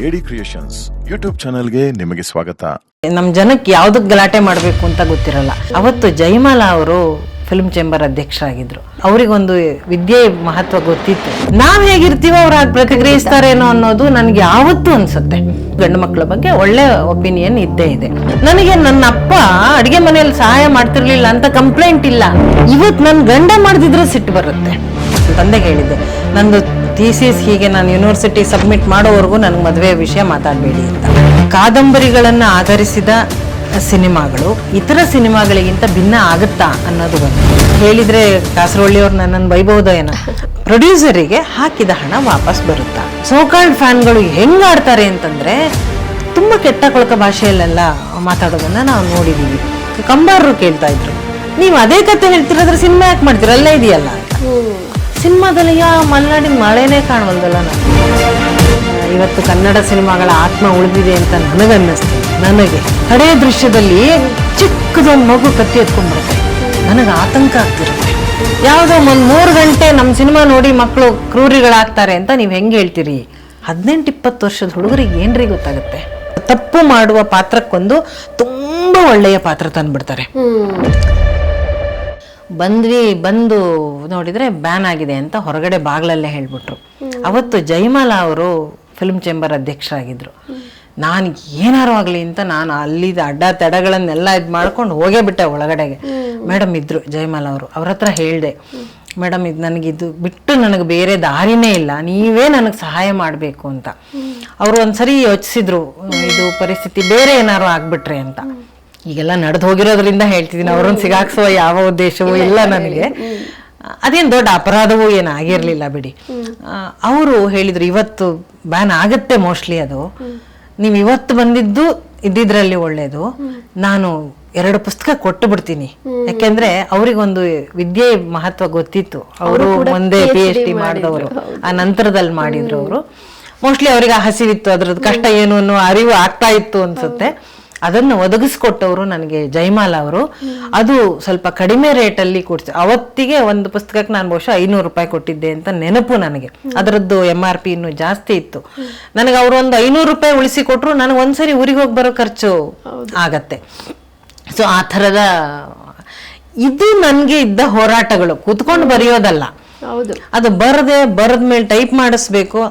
ಎಡಿ creations YouTube ಚಾನೆಲ್ಗೆ ನಿಮಗೆ ಸ್ವಾಗತ. ನಮ್ಮ ಜನಕ್ಕೆ ಯಾವ್ದಕ್ ಗಲಾಟೆ ಮಾಡಬೇಕು ಅಂತ ಗೊತ್ತಿರಲ್ಲ. ಅವತ್ತು ಜಯಮಾಲಾ ಅವರು ಫಿಲ್ಮ್ ಚೇಂಬರ್ ಅಧ್ಯಕ್ಷರಾಗಿದ್ರು. ಅವರಿಗೊಂದು ವಿದ್ಯೆ ಮಹತ್ವ ಗೊತ್ತಿತ್ತು. ನಾವ್ ಹೇಗಿರ್ತೀವೋ ಅವ್ರು ಹಾಗೆ ಪ್ರತಿಕ್ರಿಯಿಸ್ತಾರೇನೋ ಅನ್ನೋದು ನನಗೆ ಯಾವತ್ತೂ ಅನ್ಸುತ್ತೆ. ಗಂಡು ಮಕ್ಕಳ ಬಗ್ಗೆ ಒಳ್ಳೆ ಒಪಿನಿಯನ್ ಇದ್ದೇ ಇದೆ. ನನಗೆ ನನ್ನ ಅಪ್ಪ ಅಡಿಗೆ ಮನೆಯಲ್ಲಿ ಸಹಾಯ ಮಾಡ್ತಿರ್ಲಿಲ್ಲ ಅಂತ ಕಂಪ್ಲೇಂಟ್ ಇಲ್ಲ. ಇವತ್ತು ನನ್ ಗಂಡ ಮಾಡ್ದಿದ್ರೆ ಸಿಟ್ಟು ಬರುತ್ತೆ. ತಂದೆಗೆ ಹೇಳಿದ್ದೆ, ನಂದು ಥೀಸಿಸ್ ಹೀಗೆ ನಾನು ಯೂನಿವರ್ಸಿಟಿ ಸಬ್ಮಿಟ್ ಮಾಡೋವರೆಗೂ ನನಗೆ ಮದುವೆ ವಿಷಯ ಮಾತಾಡಬೇಡಿ ಅಂತ. ಕಾದಂಬರಿಗಳನ್ನು ಆಧರಿಸಿದ ಸಿನಿಮಾಗಳು ಇತರ ಸಿನಿಮಾಗಳಿಗಿಂತ ಭಿನ್ನ ಆಗುತ್ತಾ ಅನ್ನೋದು ಒಂದು ಹೇಳಿದ್ರೆ ಕಾಸರವಳ್ಳಿಯವ್ರು ನನ್ನನ್ನು ಬೈಬಹುದೋ ಏನೋ. ಪ್ರೊಡ್ಯೂಸರಿಗೆ ಹಾಕಿದ ಹಣ ವಾಪಸ್ ಬರುತ್ತಾ? ಸೋಕಾಲ್ಡ್ ಫ್ಯಾನ್ಗಳು ಹೆಂಗ್ ಆಡ್ತಾರೆ ಅಂತಂದ್ರೆ ತುಂಬಾ ಕೆಟ್ಟ ಕೊಳಕ ಭಾಷೆಯಲ್ಲೆಲ್ಲ ಮಾತಾಡೋದನ್ನ ನಾವು ನೋಡಿದೀವಿ. ಕಂಬಾರರು ಕೇಳ್ತಾ ಇದ್ರು, ನೀವು ಅದೇ ಕತೆ ಹೇಳ್ತಿರೋದ್ರೆ ಸಿನಿಮಾ ಯಾಕೆ ಮಾಡ್ತೀರ, ಅಲ್ಲೇ ಇದೆಯಲ್ಲ. ಸಿನಿಮಾದಲ್ಲಿ ಮಲೆನಾಡಿನ ಮಳೆನೇ ಕಾಣವಲ್ದಲ್ಲ. ನಾನು ಇವತ್ತು ಕನ್ನಡ ಸಿನಿಮಾಗಳ ಆತ್ಮ ಉಳಿದಿದೆ ಅಂತ ನನಗನ್ನಿಸ್ತು. ನನಗೆ ಕಡೆ ದೃಶ್ಯದಲ್ಲಿ ಚಿಕ್ಕದೊಂದು ಮಗು ಕತ್ತಿ ಎತ್ಕೊಂಡ್ಬಿಡುತ್ತೆ, ನನಗೆ ಆತಂಕ ಆಗ್ತಿರುತ್ತೆ. ಯಾವುದೋ ಒಂದು 3 ಗಂಟೆ ನಮ್ಮ ಸಿನಿಮಾ ನೋಡಿ ಮಕ್ಕಳು ಕ್ರೂರಿಗಳಾಗ್ತಾರೆ ಅಂತ ನೀವು ಹೆಂಗೆ ಹೇಳ್ತೀರಿ? 18-20 ವರ್ಷದ ಹುಡುಗರಿಗೆ ಏನ್ರಿ ಗೊತ್ತಾಗುತ್ತೆ? ತಪ್ಪು ಮಾಡುವ ಪಾತ್ರಕ್ಕೊಂದು ತುಂಬಾ ಒಳ್ಳೆಯ ಪಾತ್ರ ತಂದ್ಬಿಡ್ತಾರೆ. ಬಂದು ನೋಡಿದ್ರೆ ಬ್ಯಾನ್ ಆಗಿದೆ ಅಂತ ಹೊರಗಡೆ ಬಾಗ್ಲಲ್ಲೇ ಹೇಳ್ಬಿಟ್ರು. ಅವತ್ತು ಜಯಮಾಲಾ ಅವರು ಫಿಲ್ಮ್ ಚೇಂಬರ್ ಅಧ್ಯಕ್ಷರಾಗಿದ್ರು. ನಾನು ಏನಾರು ಆಗಲಿ ಅಂತ ನಾನು ಅಲ್ಲಿದ್ದ ಅಡ್ಡ ತಡೆಗಳನ್ನೆಲ್ಲ ಇದು ಮಾಡ್ಕೊಂಡು ಹೋಗೇ ಬಿಟ್ಟೆ ಒಳಗಡೆಗೆ. ಮೇಡಮ್ ಇದ್ರು ಜಯಮಾಲಾ ಅವರು, ಅವ್ರ ಹತ್ರ ಹೇಳಿದೆ, ಮೇಡಮ್ ಇದು ನನಗಿದು ಬಿಟ್ಟು ನನಗೆ ಬೇರೆ ದಾರಿನೇ ಇಲ್ಲ, ನೀವೇ ನನಗೆ ಸಹಾಯ ಮಾಡಬೇಕು ಅಂತ. ಅವರು ಒಂದ್ಸರಿ ಯೋಚಿಸಿದ್ರು, ಇದು ಪರಿಸ್ಥಿತಿ ಬೇರೆ ಏನಾರು ಆಗ್ಬಿಟ್ರೆ ಅಂತ. ಈಗೆಲ್ಲ ನಡೆದು ಹೋಗಿರೋದ್ರಿಂದ ಹೇಳ್ತಿದ್ದೀನಿ, ಅವ್ರನ್ನ ಸಿಗಾಕ್ಸುವ ಯಾವ ಉದ್ದೇಶವೂ ಇಲ್ಲ ನನಗೆ. ಅದೇನು ದೊಡ್ಡ ಅಪರಾಧವೂ ಏನು ಆಗಿರಲಿಲ್ಲ ಬಿಡಿ. ಅವರು ಹೇಳಿದ್ರು, ಇವತ್ತು ಬ್ಯಾನ್ ಆಗುತ್ತೆ ಮೋಸ್ಟ್ಲಿ, ಅದು ನೀವು ಇವತ್ತು ಬಂದಿದ್ದು ಇದ್ದಿದ್ರಲ್ಲಿ ಒಳ್ಳೇದು. ನಾನು 2 ಪುಸ್ತಕ ಕೊಟ್ಟು ಬಿಡ್ತೀನಿ, ಯಾಕೆಂದ್ರೆ ಅವ್ರಿಗೊಂದು ವಿದ್ಯೆ ಮಹತ್ವ ಗೊತ್ತಿತ್ತು. ಅವರು ಮುಂದೆ PhD ಮಾಡಿದವರು, ಆ ನಂತರದಲ್ಲಿ ಮಾಡಿದ್ರು ಅವರು. ಮೋಸ್ಟ್ಲಿ ಅವ್ರಿಗೆ ಹಸಿವಿತ್ತು, ಅದ್ರದ್ದು ಕಷ್ಟ ಏನು ಅನ್ನೋ ಅರಿವು ಆಗ್ತಾ ಇತ್ತು ಅನ್ಸುತ್ತೆ. ಅದನ್ನು ಒದಗಿಸ್ಕೊಟ್ಟವರು ನನಗೆ ಜಯಮಾಲಾ ಅವರು. ಅದು ಸ್ವಲ್ಪ ಕಡಿಮೆ ರೇಟಲ್ಲಿ ಕೊಡ್ಸಿ. ಅವತ್ತಿಗೆ ಒಂದು ಪುಸ್ತಕಕ್ಕೆ ನಾನು ಬಹುಶಃ 500 ರೂಪಾಯಿ ಕೊಟ್ಟಿದ್ದೆ ಅಂತ ನೆನಪು ನನಗೆ. ಅದರದ್ದು MRP ಇನ್ನೂ ಜಾಸ್ತಿ ಇತ್ತು. ನನಗೆ ಅವರು ಒಂದು 500 ರೂಪಾಯಿ ಉಳಿಸಿ ಕೊಟ್ಟರು, ನನಗೆ ಒಂದ್ಸರಿ ಊರಿಗೆ ಹೋಗಿ ಬರೋ ಖರ್ಚು ಆಗತ್ತೆ. ಸೊ ಆ ಥರದ ಇದು ನನಗೆ ಇದ್ದ ಹೋರಾಟಗಳು. ಕೂತ್ಕೊಂಡು ಬರೆಯೋದಲ್ಲ, ಅದು ಬರೆದ ಮೇಲೆ ಟೈಪ್ ಮಾಡಿಸ್ಬೇಕು.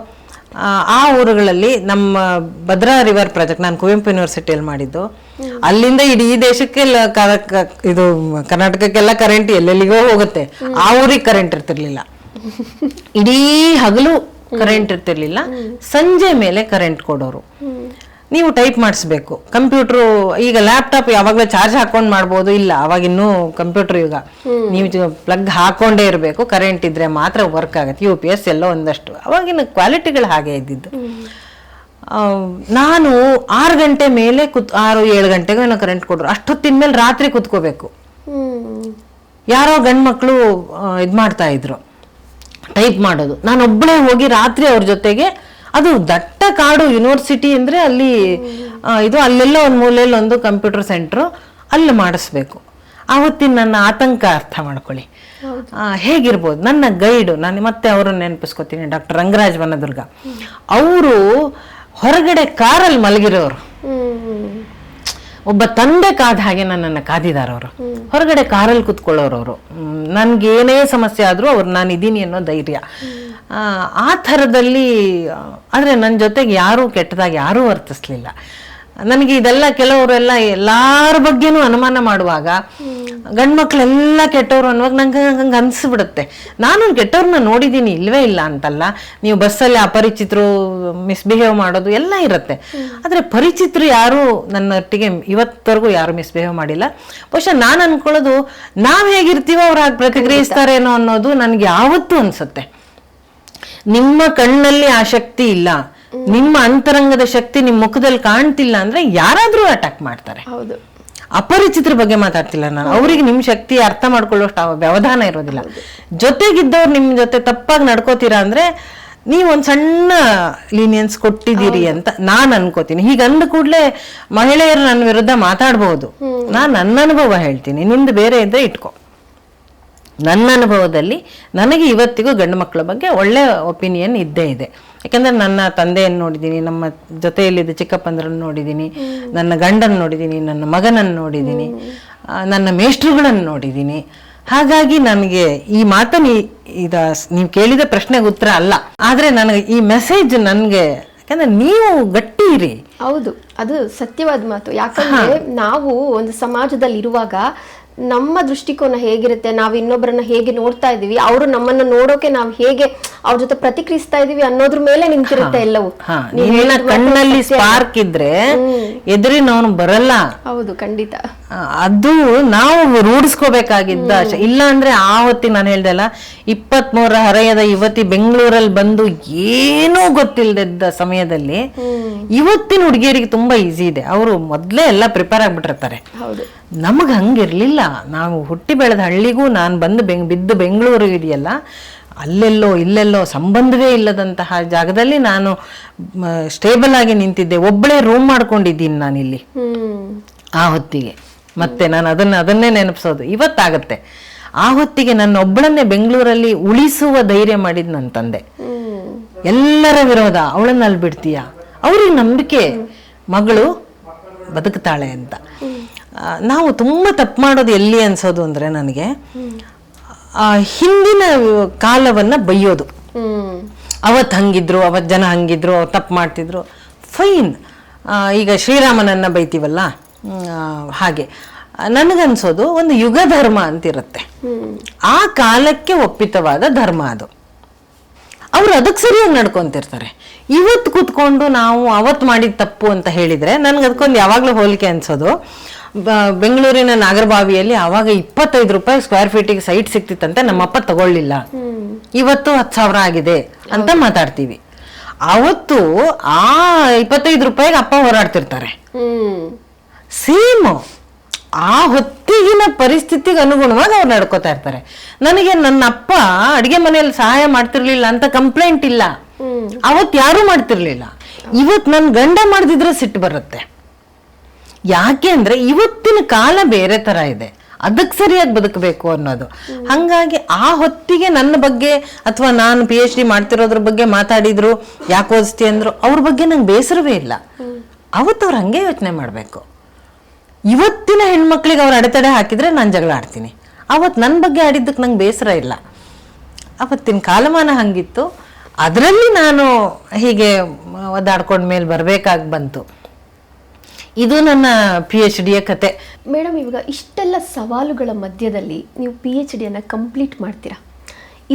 ಆ ಊರುಗಳಲ್ಲಿ ನಮ್ಮ ಭದ್ರಾ ರಿವರ್ ಪ್ರಾಜೆಕ್ಟ್ ನಾನು ಕುವೆಂಪು ಯೂನಿವರ್ಸಿಟಿಯಲ್ಲಿ ಮಾಡಿದ್ದು. ಅಲ್ಲಿಂದ ಇಡೀ ದೇಶಕ್ಕೆ ಇದು ಕರ್ನಾಟಕಕ್ಕೆಲ್ಲ ಕರೆಂಟ್ ಎಲ್ಲೆಲ್ಲಿಗೋ ಹೋಗುತ್ತೆ. ಆ ಊರಿಗೆ ಕರೆಂಟ್ ಇರ್ತಿರ್ಲಿಲ್ಲ, ಇಡೀ ಹಗಲು ಕರೆಂಟ್ ಇರ್ತಿರ್ಲಿಲ್ಲ. ಸಂಜೆ ಮೇಲೆ ಕರೆಂಟ್ ಕೊಡೋರು. ನೀವು ಟೈಪ್ ಮಾಡಿಸ್ಬೇಕು. ಕಂಪ್ಯೂಟ್ರು ಈಗ ಲ್ಯಾಪ್ಟಾಪ್ ಯಾವಾಗಲೂ ಚಾರ್ಜ್ ಹಾಕೊಂಡು ಮಾಡ್ಬೋದು, ಇಲ್ಲ ಅವಾಗಿನ್ನೂ ಕಂಪ್ಯೂಟರ್ ಯುಗ. ನೀವು ಪ್ಲಗ್ ಹಾಕೊಂಡೇ ಇರಬೇಕು, ಕರೆಂಟ್ ಇದ್ರೆ ಮಾತ್ರ ವರ್ಕ್ ಆಗುತ್ತೆ. UPS ಎಲ್ಲ ಒಂದಷ್ಟು ಅವಾಗಿನ ಕ್ವಾಲಿಟಿಗಳು ಹಾಗೆ ಇದ್ದಿದ್ದು. ನಾನು 6 ಗಂಟೆ ಮೇಲೆ 6-7 ಗಂಟೆಗೂ ಏನೋ ಕರೆಂಟ್ ಕೊಡ್ರು. ಅಷ್ಟೊತ್ತಿನ ಮೇಲೆ ರಾತ್ರಿ ಕುತ್ಕೋಬೇಕು. ಯಾರೋ ಗಂಡು ಮಕ್ಕಳು ಇದು ಮಾಡ್ತಾ ಇದ್ರು, ಟೈಪ್ ಮಾಡೋದು. ನಾನು ಒಬ್ಬಳೇ ಹೋಗಿ ರಾತ್ರಿ ಅವ್ರ ಜೊತೆಗೆ, ಅದು ದಟ್ಟ ಕಾಡು ಯೂನಿವರ್ಸಿಟಿ ಅಂದ್ರೆ ಅಲ್ಲಿ ಇದು ಅಲ್ಲೆಲ್ಲ ಒಂದು ಮೂಲೆಯಲ್ಲಿ ಒಂದು ಕಂಪ್ಯೂಟರ್ ಸೆಂಟ್ರು, ಅಲ್ಲಿ ಮಾಡಿಸ್ಬೇಕು. ಆವತ್ತಿನ ನನ್ನ ಆತಂಕ ಅರ್ಥ ಮಾಡ್ಕೊಳ್ಳಿ. ಹೇಗಿರ್ಬೋದು. ನನ್ನ ಗೈಡು, ನಾನು ಮತ್ತೆ ಅವ್ರನ್ನ ನೆನಪಿಸ್ಕೊತೀನಿ, ಡಾಕ್ಟರ್ ರಂಗರಾಜ್ ವನದುರ್ಗ. ಅವರು ಹೊರಗಡೆ ಕಾರಲ್ಲಿ ಮಲಗಿರೋರು. ಒಬ್ಬ ತಂದೆ ಕಾದ ಹಾಗೆ ನನ್ನನ್ನು ಕಾದಿದ್ದಾರೆ ಅವರು. ಹೊರಗಡೆ ಕಾರಲ್ಲಿ ಕುತ್ಕೊಳ್ಳೋರವರು. ನನ್ಗೇನೇ ಸಮಸ್ಯೆ ಆದ್ರೂ ಅವ್ರು ನಾನು ಇದ್ದೀನಿ ಅನ್ನೋ ಧೈರ್ಯ. ಆ ಥರದಲ್ಲಿ. ಆದರೆ ನನ್ನ ಜೊತೆಗೆ ಯಾರೂ ಕೆಟ್ಟದಾಗಿ ಯಾರೂ ವರ್ತಿಸ್ಲಿಲ್ಲ. ನನಗೆ ಇದೆಲ್ಲ ಕೆಲವರೆಲ್ಲ ಎಲ್ಲಾರ ಬಗ್ಗೆನೂ ಅನುಮಾನ ಮಾಡುವಾಗ, ಗಂಡ್ಮಕ್ಳೆಲ್ಲ ಕೆಟ್ಟವ್ರು ಅನ್ನುವಾಗ ನಂಗೆ ಅನ್ಸ್ಬಿಡುತ್ತೆ. ನಾನು ಕೆಟ್ಟವ್ರನ್ನ ನೋಡಿದ್ದೀನಿ, ಇಲ್ವೇ ಇಲ್ಲ ಅಂತಲ್ಲ. ನೀವು ಬಸ್ಸಲ್ಲಿ ಅಪರಿಚಿತರು ಮಿಸ್ಬಿಹೇವ್ ಮಾಡೋದು ಎಲ್ಲ ಇರುತ್ತೆ. ಆದರೆ ಪರಿಚಿತರು ಯಾರು ನನ್ನೊಟ್ಟಿಗೆ ಇವತ್ತವರೆಗೂ ಯಾರು ಮಿಸ್ಬಿಹೇವ್ ಮಾಡಿಲ್ಲ. ಬಹುಶಃ ನಾನು ಅನ್ಕೊಳ್ಳೋದು, ನಾವ್ ಹೇಗಿರ್ತೀವೋ ಅವ್ರು ಹಾಗೆ ಪ್ರತಿಕ್ರಿಯಿಸ್ತಾರೇನೋ ಅನ್ನೋದು ನನಗೆ ಯಾವತ್ತೂ ಅನ್ಸುತ್ತೆ. ನಿಮ್ಮ ಕಣ್ಣಲ್ಲಿ ಆ ಶಕ್ತಿ ಇಲ್ಲ, ನಿಮ್ಮ ಅಂತರಂಗದ ಶಕ್ತಿ ನಿಮ್ಮ ಮುಖದಲ್ಲಿ ಕಾಣ್ತಿಲ್ಲ ಅಂದ್ರೆ ಯಾರಾದ್ರೂ ಅಟ್ಯಾಕ್ ಮಾಡ್ತಾರೆ. ಅಪರಿಚಿತರ ಬಗ್ಗೆ ಮಾತಾಡ್ತಿಲ್ಲ ನಾನು. ಅವರಿಗೆ ನಿಮ್ ಶಕ್ತಿ ಅರ್ಥ ಮಾಡ್ಕೊಳ್ಳೋಷ್ಟು ವ್ಯವಧಾನ ಇರೋದಿಲ್ಲ. ಜೊತೆಗಿದ್ದವ್ರು ನಿಮ್ ಜೊತೆ ತಪ್ಪಾಗಿ ನಡ್ಕೋತೀರಾ ಅಂದ್ರೆ ನೀವೊಂದ್ ಸಣ್ಣ ಲೀನಿಯನ್ಸ್ ಕೊಟ್ಟಿದ್ದೀರಿ ಅಂತ ನಾನ್ ಅನ್ಕೋತೀನಿ. ಹೀಗಂದ ಕೂಡ್ಲೆ ಮಹಿಳೆಯರು ನನ್ನ ವಿರುದ್ಧ ಮಾತಾಡ್ಬಹುದು. ನಾನ್ ನನ್ನ ಅನುಭವ ಹೇಳ್ತೀನಿ, ನಿಂದು ಬೇರೆ ಇದ್ರೆ ಇಟ್ಕೋ. ನನ್ನ ಅನುಭವದಲ್ಲಿ ನನಗೆ ಇವತ್ತಿಗೂ ಗಂಡು ಮಕ್ಕಳ ಬಗ್ಗೆ ಒಳ್ಳೆ ಒಪಿನಿಯನ್ ಇದ್ದೇ ಇದೆ. ಯಾಕಂದರೆ ನನ್ನ ತಂದೆಯನ್ನು ನೋಡಿದ್ದೀನಿ, ನಮ್ಮ ಜೊತೆಯಲ್ಲಿದ್ದ ಚಿಕ್ಕಪ್ಪಂದ್ರನ್ನು ನೋಡಿದ್ದೀನಿ, ನನ್ನ ಗಂಡನ್ನು ನೋಡಿದ್ದೀನಿ, ನನ್ನ ಮಗನನ್ನು ನೋಡಿದ್ದೀನಿ, ನನ್ನ ಮೇಷ್ಟ್ರುಗಳನ್ನು ನೋಡಿದ್ದೀನಿ. ಹಾಗಾಗಿ ನನಗೆ ಈ ಮಾತನ್ನು ನೀವು ಕೇಳಿದ ಪ್ರಶ್ನೆಗೆ ಉತ್ತರ ಅಲ್ಲ, ಆದರೆ ನನಗೆ ಈ ಮೆಸೇಜ್ ನನಗೆ, ಯಾಕಂದರೆ ನೀವು ಗಟ್ಟಿ ಇರಿ. ಹೌದು, ಅದು ಸತ್ಯವಾದ ಮಾತು. ಯಾಕಂದ್ರೆ ನಾವು ಒಂದು ಸಮಾಜದಲ್ಲಿ ಇರುವಾಗ ನಮ್ಮ ದೃಷ್ಟಿಕೋನ ಹೇಗಿರುತ್ತೆ, ನಾವು ಇನ್ನೊಬ್ಬರನ್ನ ಹೇಗೆ ನೋಡ್ತಾ ಇದೀವಿ, ಅವರು ನಮ್ಮನ್ನ ನೋಡೋಕೆ ನಾವು ಹೇಗೆ ಅವ್ರ ಜೊತೆ ಪ್ರತಿಕ್ರಿಯಿಸ್ತಾ ಇದೀವಿ ಅನ್ನೋದ್ರ ಮೇಲೆ ನಿಂತಿರುತ್ತೆ ಎಲ್ಲವೂ. ಕಣ್ಣಲ್ಲಿ ಸ್ಪಾರ್ಕ್ ಇದ್ರೆ ಎದುರಿನವನು ಬರಲ್ಲ. ಹೌದು, ಖಂಡಿತ. ಅದು ನಾವು ರೂಢಿಸ್ಕೋಬೇಕಾಗಿದ್ದ. ಇಲ್ಲ ಅಂದ್ರೆ ಆ ಹೊತ್ತಿಗೆ ನಾನು ಹೇಳ್ದಲ್ಲ, 23 ಹರೆಯದ ಯುವತಿ ಬೆಂಗಳೂರಲ್ಲಿ ಬಂದು ಏನೂ ಗೊತ್ತಿಲ್ಲದ ಸಮಯದಲ್ಲಿ ಇವತ್ತಿನ ಹುಡುಗಿಯರಿಗೆ ತುಂಬಾ ಈಸಿ ಇದೆ. ಅವರು ಮೊದ್ಲೇ ಎಲ್ಲ ಪ್ರಿಪೇರ್ ಆಗ್ಬಿಟ್ಟಿರ್ತಾರೆ. ನಮಗ್ ಹಂಗಿರ್ಲಿಲ್ಲ. ನಾವು ಹುಟ್ಟಿ ಬೆಳೆದ ಹಳ್ಳಿಗೂ ನಾನು ಬಂದು ಬಿದ್ದು ಬೆಂಗಳೂರು ಇದೆಯಲ್ಲ, ಅಲ್ಲೆಲ್ಲೋ ಇಲ್ಲೆಲ್ಲೋ ಸಂಬಂಧವೇ ಇಲ್ಲದಂತಹ ಜಾಗದಲ್ಲಿ ನಾನು ಸ್ಟೇಬಲ್ ಆಗಿ ನಿಂತಿದ್ದೆ. ಒಬ್ಬಳೇ ರೂಮ್ ಮಾಡ್ಕೊಂಡಿದ್ದೀನಿ ನಾನಿಲ್ಲಿ ಆ ಹೊತ್ತಿಗೆ. ಮತ್ತೆ ನಾನು ಅದನ್ನೇ ನೆನಪಿಸೋದು ಇವತ್ತಾಗತ್ತೆ. ಆ ಹೊತ್ತಿಗೆ ನನ್ನ ಒಬ್ಬಳನ್ನೇ ಬೆಂಗಳೂರಲ್ಲಿ ಉಳಿಸುವ ಧೈರ್ಯ ಮಾಡಿದ್ ನನ್ನ ತಂದೆ. ಎಲ್ಲರ ವಿರೋಧ, ಅವಳನ್ನ ಅಲ್ಲಿ ಬಿಡ್ತೀಯ, ಅವ್ರಿಗೆ ನಂಬಿಕೆ, ಮಗಳು ಬದುಕ್ತಾಳೆ ಅಂತ. ನಾವು ತುಂಬಾ ತಪ್ಪು ಮಾಡೋದು ಎಲ್ಲಿ ಅನ್ಸೋದು ಅಂದ್ರೆ ನನಗೆ ಹಿಂದಿನ ಕಾಲವನ್ನ ಬೈಯೋದು. ಅವತ್ತು ಹಂಗಿದ್ರು, ಅವತ್ತು ಜನ ಹಂಗಿದ್ರು, ತಪ್ಪು ಮಾಡ್ತಿದ್ರು, ಫೈನ್. ಈಗ ಶ್ರೀರಾಮನನ್ನ ಬೈತೀವಲ್ಲ, ಹಾಗೆ ನನಗನ್ಸೋದು ಒಂದು ಯುಗ ಧರ್ಮ ಅಂತಿರುತ್ತೆ. ಆ ಕಾಲಕ್ಕೆ ಒಪ್ಪಿತವಾದ ಧರ್ಮ ಅದು. ಅವ್ರು ಅದಕ್ಕೆ ಸರಿಯಾಗಿ ನಡ್ಕೊಂತಿರ್ತಾರೆ. ಇವತ್ತು ಕೂತ್ಕೊಂಡು ನಾವು ಅವತ್ತು ಮಾಡಿದ ತಪ್ಪು ಅಂತ ಹೇಳಿದ್ರೆ ನನಗೆ ಅದಕ್ಕೊಂದು ಯಾವಾಗಲೂ ಹೋಲಿಕೆ ಅನ್ಸೋದು, ಬೆಂಗಳೂರಿನ ನಾಗರಬಾವಿಯಲ್ಲಿ ಆವಾಗ 25 ರೂಪಾಯಿ ಸ್ಕ್ವೇರ್ ಫೀಟಿಗೆ ಸೈಟ್ ಸಿಕ್ತಿತ್ತಂತೆ, ನಮ್ಮಪ್ಪ ತಗೊಳ್ಳಿಲ್ಲ, ಇವತ್ತು 10,000 ಆಗಿದೆ ಅಂತ ಮಾತಾಡ್ತೀವಿ. ಅವತ್ತು ಆ 25 ರೂಪಾಯಿಗೆ ಅಪ್ಪ ಹೋರಾಡ್ತಿರ್ತಾರೆ. ಸೇಮ್ ಆ ಹೊತ್ತಿಗಿನ ಪರಿಸ್ಥಿತಿಗೆ ಅನುಗುಣವಾಗಿ ಅವ್ರು ನಡ್ಕೋತಾ ಇರ್ತಾರೆ. ನನಗೆ ನನ್ನ ಅಪ್ಪ ಅಡಿಗೆ ಮನೆಯಲ್ಲಿ ಸಹಾಯ ಮಾಡ್ತಿರ್ಲಿಲ್ಲ ಅಂತ ಕಂಪ್ಲೇಂಟ್ ಇಲ್ಲ, ಅವತ್ತು ಯಾರು ಮಾಡ್ತಿರ್ಲಿಲ್ಲ. ಇವತ್ತು ನನ್ ಗಂಡ ಮಾಡ್ದಿದ್ರೆ ಸಿಟ್ಟು ಬರುತ್ತೆ. ಯಾಕೆ ಅಂದ್ರೆ ಇವತ್ತಿನ ಕಾಲ ಬೇರೆ ತರ ಇದೆ, ಅದಕ್ಕೆ ಸರಿಯಾಗಿ ಬದುಕಬೇಕು ಅನ್ನೋದು. ಹಂಗಾಗಿ ಆ ಹೊತ್ತಿಗೆ ನನ್ನ ಬಗ್ಗೆ ಅಥವಾ ನಾನು PhD ಮಾಡ್ತಿರೋದ್ರ ಬಗ್ಗೆ ಮಾತಾಡಿದ್ರು, ಯಾಕೆ ಓದಿಸ್ತಿ ಅಂದ್ರು, ಅವ್ರ ಬಗ್ಗೆ ನಂಗೆ ಬೇಸರವೇ ಇಲ್ಲ. ಅವತ್ತು ಅವ್ರು ಹಂಗೆ ಯೋಚನೆ ಮಾಡ್ಬೇಕು. ಇವತ್ತಿನ ಹೆಣ್ಮಕ್ಳಿಗೆ ಅವ್ರು ಅಡೆತಡೆ ಹಾಕಿದ್ರೆ ನಾನು ಜಗಳ ಆಡ್ತೀನಿ. ಅವತ್ತು ನನ್ನ ಬಗ್ಗೆ ಆಡಿದ್ದಕ್ಕೆ ನಂಗೆ ಬೇಸರ ಇಲ್ಲ. ಅವತ್ತಿನ ಕಾಲಮಾನ ಹಂಗಿತ್ತು, ಅದರಲ್ಲಿ ನಾನು ಹೀಗೆ ಒದ್ದಾಡ್ಕೊಂಡ ಮೇಲೆ ಬರ್ಬೇಕಾಗಿ ಬಂತು. ಇದು ನನ್ನ PhD ಕತೆ. ಮೇಡಮ್, ಇವಾಗ ಇಷ್ಟೆಲ್ಲ ಸವಾಲುಗಳ ಮಧ್ಯದಲ್ಲಿ ನೀವು PhD ಕಂಪ್ಲೀಟ್ ಮಾಡ್ತೀರಾ.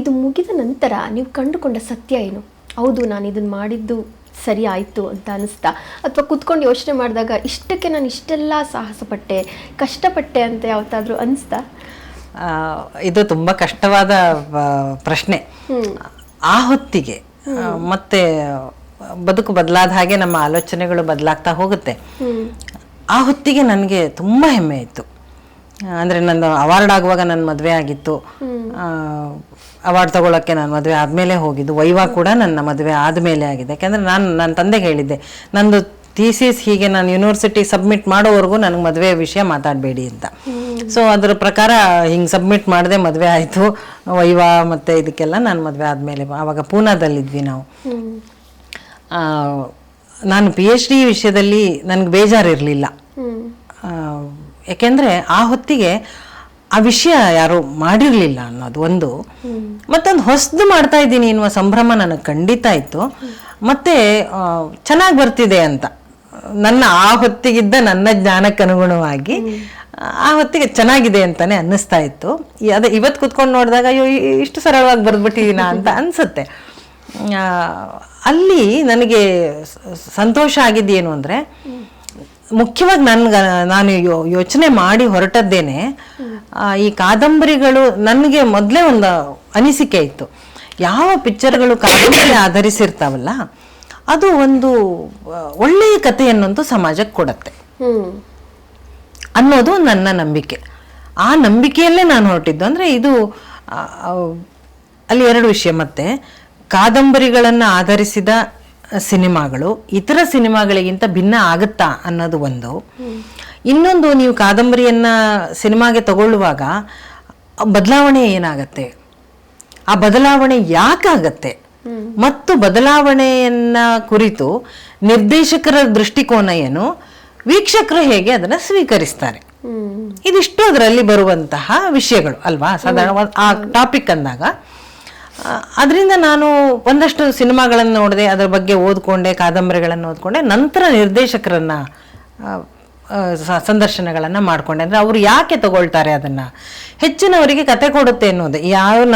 ಇದು ಮುಗಿದ ನಂತರ ನೀವು ಕಂಡುಕೊಂಡ ಸತ್ಯ ಏನು? ಹೌದು, ನಾನು ಇದನ್ನ ಮಾಡಿದ್ದು ಸರಿ ಆಯಿತು ಅಂತ ಅನಿಸ್ತಾ, ಅಥವಾ ಕೂತ್ಕೊಂಡು ಯೋಚನೆ ಮಾಡಿದಾಗ ಇಷ್ಟಕ್ಕೆ ನಾನು ಇಷ್ಟೆಲ್ಲ ಸಾಹಸ ಪಟ್ಟೆ, ಕಷ್ಟಪಟ್ಟೆ ಅಂತ ಯಾವತ್ತಾದ್ರೂ ಅನಿಸ್ತಾ? ಇದು ತುಂಬ ಕಷ್ಟವಾದ ಪ್ರಶ್ನೆ. ಆ ಹೊತ್ತಿಗೆ ಮತ್ತೆ ಬದುಕು ಬದಲಾದ ಹಾಗೆ ನಮ್ಮ ಆಲೋಚನೆಗಳು ಬದಲಾಗ್ತಾ ಹೋಗುತ್ತೆ. ಆ ಹೊತ್ತಿಗೆ ನನಗೆ ತುಂಬ ಹೆಮ್ಮೆ ಇತ್ತು. ಅಂದರೆ ನನ್ನ ಅವಾರ್ಡ್ ಆಗುವಾಗ ನನ್ನ ಮದುವೆ ಆಗಿತ್ತು. ಅವಾರ್ಡ್ ತಗೊಳ್ಳೋಕ್ಕೆ ನಾನು ಮದುವೆ ಆದಮೇಲೆ ಹೋಗಿದ್ದು. ವೈವಾ ಕೂಡ ನನ್ನ ಮದುವೆ ಆದಮೇಲೆ ಆಗಿದೆ. ಯಾಕೆಂದರೆ ನಾನು ನನ್ನ ತಂದೆಗೆ ಹೇಳಿದ್ದೆ, ನಂದು ಥೀಸಿಸ್ ಹೀಗೆ ನಾನು ಯೂನಿವರ್ಸಿಟಿ ಸಬ್ಮಿಟ್ ಮಾಡೋವರೆಗೂ ನನಗೆ ಮದುವೆ ವಿಷಯ ಮಾತಾಡಬೇಡಿ ಅಂತ. ಸೊ ಅದರ ಪ್ರಕಾರ ಹಿಂಗೆ ಸಬ್ಮಿಟ್ ಮಾಡಿದೆ, ಮದುವೆ ಆಯಿತು. ವೈವಾ ಮತ್ತು ಇದಕ್ಕೆಲ್ಲ ನಾನು ಮದುವೆ ಆದಮೇಲೆ, ಆವಾಗ ಪೂನಾದಲ್ಲಿದ್ವಿ ನಾವು. ನಾನು PhD ವಿಷಯದಲ್ಲಿ ನನಗೆ ಬೇಜಾರಿರಲಿಲ್ಲ. ಯಾಕೆಂದರೆ ಆ ಹೊತ್ತಿಗೆ ಆ ವಿಷಯ ಯಾರು ಮಾಡಿರಲಿಲ್ಲ ಅನ್ನೋದು ಒಂದು. ಮತ್ತೊಂದು ಹೊಸದು ಮಾಡ್ತಾ ಇದ್ದೀನಿ ಎನ್ನುವ ಸಂಭ್ರಮ ನನಗೆ ಖಂಡಿತ ಇತ್ತು. ಮತ್ತು ಚೆನ್ನಾಗಿ ಬರ್ತಿದೆ ಅಂತ ನನ್ನ ಆ ಹೊತ್ತಿಗಿದ್ದ ನನ್ನ ಜ್ಞಾನಕ್ಕೆ ಅನುಗುಣವಾಗಿ ಆ ಹೊತ್ತಿಗೆ ಚೆನ್ನಾಗಿದೆ ಅಂತಾನೆ ಅನ್ನಿಸ್ತಾ ಇತ್ತು. ಅದೇ ಇವತ್ತು ಕುತ್ಕೊಂಡು ನೋಡಿದಾಗ ಅಯ್ಯೋ ಇಷ್ಟು ಸರಳವಾಗಿ ಬರೆದ್ಬಿಟ್ಟಿದ್ದೀನ ಅಂತ ಅನಿಸುತ್ತೆ. ಅಲ್ಲಿ ನನಗೆ ಸಂತೋಷ ಆಗಿದ್ದೇನು ಅಂದರೆ, ಮುಖ್ಯವಾಗಿ ನಾನು ಯೋಚನೆ ಮಾಡಿ ಹೊರಟದ್ದೇನೆ, ಈ ಕಾದಂಬರಿಗಳು ನನಗೆ ಮೊದಲೇ ಒಂದು ಅನಿಸಿಕೆ ಇತ್ತು, ಯಾವ ಪಿಕ್ಚರ್ಗಳು ಕಾದಂಬರಿ ಆಧರಿಸಿರ್ತಾವಲ್ಲ ಅದು ಒಂದು ಒಳ್ಳೆಯ ಕಥೆಯನ್ನಂತೂ ಸಮಾಜಕ್ಕೆ ಕೊಡತ್ತೆ ಅನ್ನೋದು ನನ್ನ ನಂಬಿಕೆ. ಆ ನಂಬಿಕೆಯಲ್ಲೇ ನಾನು ಹೊರಟಿದ್ದು. ಅಂದರೆ ಇದು ಅಲ್ಲಿ ಎರಡು ವಿಷಯ. ಮತ್ತೆ ಕಾದಂಬರಿಗಳನ್ನು ಆಧರಿಸಿದ ಸಿನಿಮಾಗಳು ಇತರ ಸಿನಿಮಾಗಳಿಗಿಂತ ಭಿನ್ನ ಆಗುತ್ತಾ ಅನ್ನೋದು ಒಂದು. ಇನ್ನೊಂದು, ನೀವು ಕಾದಂಬರಿಯನ್ನ ಸಿನಿಮಾಗೆ ತಗೊಳ್ಳುವಾಗ ಬದಲಾವಣೆ ಏನಾಗತ್ತೆ, ಆ ಬದಲಾವಣೆ ಯಾಕಾಗತ್ತೆ, ಮತ್ತು ಬದಲಾವಣೆಯನ್ನ ಕುರಿತು ನಿರ್ದೇಶಕರ ದೃಷ್ಟಿಕೋನ ಏನು, ವೀಕ್ಷಕರು ಹೇಗೆ ಅದನ್ನ ಸ್ವೀಕರಿಸ್ತಾರೆ, ಇದಿಷ್ಟು ಅದರಲ್ಲಿ ಬರುವಂತಹ ವಿಷಯಗಳು ಅಲ್ವಾ. ಸಾಧಾರಣ ಆ ಟಾಪಿಕ್ ಅಂದಾಗ ಅದರಿಂದ ನಾನು ಒಂದಷ್ಟು ಸಿನಿಮಾಗಳನ್ನು ನೋಡಿದೆ, ಅದರ ಬಗ್ಗೆ ಓದ್ಕೊಂಡೆ, ಕಾದಂಬರಿಗಳನ್ನು ಓದ್ಕೊಂಡೆ, ನಂತರ ನಿರ್ದೇಶಕರನ್ನ ಸಂದರ್ಶನಗಳನ್ನು ಮಾಡಿಕೊಂಡೆ. ಅಂದರೆ ಅವರು ಯಾಕೆ ತಗೊಳ್ತಾರೆ ಅದನ್ನು, ಹೆಚ್ಚಿನವರಿಗೆ ಕತೆ ಕೊಡುತ್ತೆ ಅನ್ನೋದು.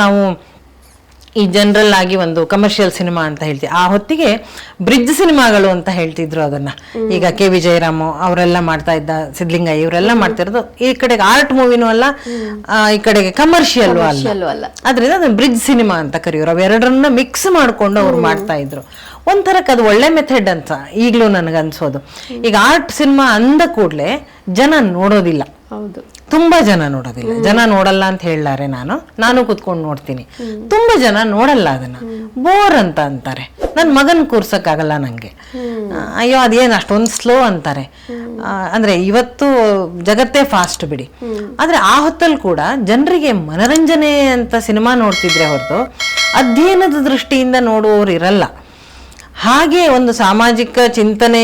ನಾವು ಈ ಜನರಲ್ ಆಗಿ ಒಂದು ಕಮರ್ಷಿಯಲ್ ಸಿನಿಮಾ ಅಂತ ಹೇಳ್ತೀವಿ, ಆ ಹೊತ್ತಿಗೆ ಬ್ರಿಡ್ಜ್ ಸಿನಿಮಾಗಳು ಅಂತ ಹೇಳ್ತಿದ್ರು ಅದನ್ನ. ಈಗ ಕೆ ವಿಜಯರಾಮ್ ಅವರೆಲ್ಲ ಮಾಡ್ತಾ ಇದ್ದ, ಸಿದ್ಲಿಂಗಯ್ಯ ಇವರೆಲ್ಲ ಮಾಡ್ತಿರೋದು ಈ ಕಡೆಗೆ ಆರ್ಟ್ ಮೂವಿನೂ ಅಲ್ಲ, ಈ ಕಡೆಗೆ ಕಮರ್ಷಿಯಲ್ ಅಲ್ಲ, ಅದರಿಂದ ಅದನ್ನ ಬ್ರಿಡ್ಜ್ ಸಿನಿಮಾ ಅಂತ ಕರೆಯೋರು. ಅವೆರಡರನ್ನ ಮಿಕ್ಸ್ ಮಾಡ್ಕೊಂಡು ಅವ್ರು ಮಾಡ್ತಾ ಇದ್ರು. ಒಂಥರಕ್ಕೆ ಅದು ಒಳ್ಳೆ ಮೆಥಡ್ ಅಂತ ಈಗಲೂ ನನಗನ್ಸೋದು. ಈಗ ಆರ್ಟ್ ಸಿನಿಮಾ ಅಂದ ಕೂಡಲೇ ಜನ ನೋಡೋದಿಲ್ಲ, ತುಂಬಾ ಜನ ನೋಡೋದಿಲ್ಲ. ಜನ ನೋಡಲ್ಲ ಅಂತ ಹೇಳಲಾರೆ, ನಾನು ಕೂತ್ಕೊಂಡು ನೋಡ್ತೀನಿ. ತುಂಬಾ ಜನ ನೋಡಲ್ಲ, ಅದನ್ನ ಬೋರ್ ಅಂತ ಅಂತಾರೆ. ನನ್ನ ಮಗನ್ ಕೂರ್ಸಕ್ಕಾಗಲ್ಲ ನಂಗೆ, ಅಯ್ಯೋ ಅದೇನು ಅಷ್ಟೊಂದು ಸ್ಲೋ ಅಂತಾರೆ. ಅಂದ್ರೆ ಇವತ್ತು ಜಗತ್ತೇ ಫಾಸ್ಟ್ ಬಿಡಿ, ಆದ್ರೆ ಆ ಹೊತ್ತಲ್ಲಿ ಕೂಡ ಜನರಿಗೆ ಮನರಂಜನೆ ಅಂತ ಸಿನಿಮಾ ನೋಡ್ತಿದ್ರೆ ಹೊರತು ಅಧ್ಯಯನದ ದೃಷ್ಟಿಯಿಂದ ನೋಡುವವರು ಇರಲ್ಲ. ಹಾಗೆ ಒಂದು ಸಾಮಾಜಿಕ ಚಿಂತನೆ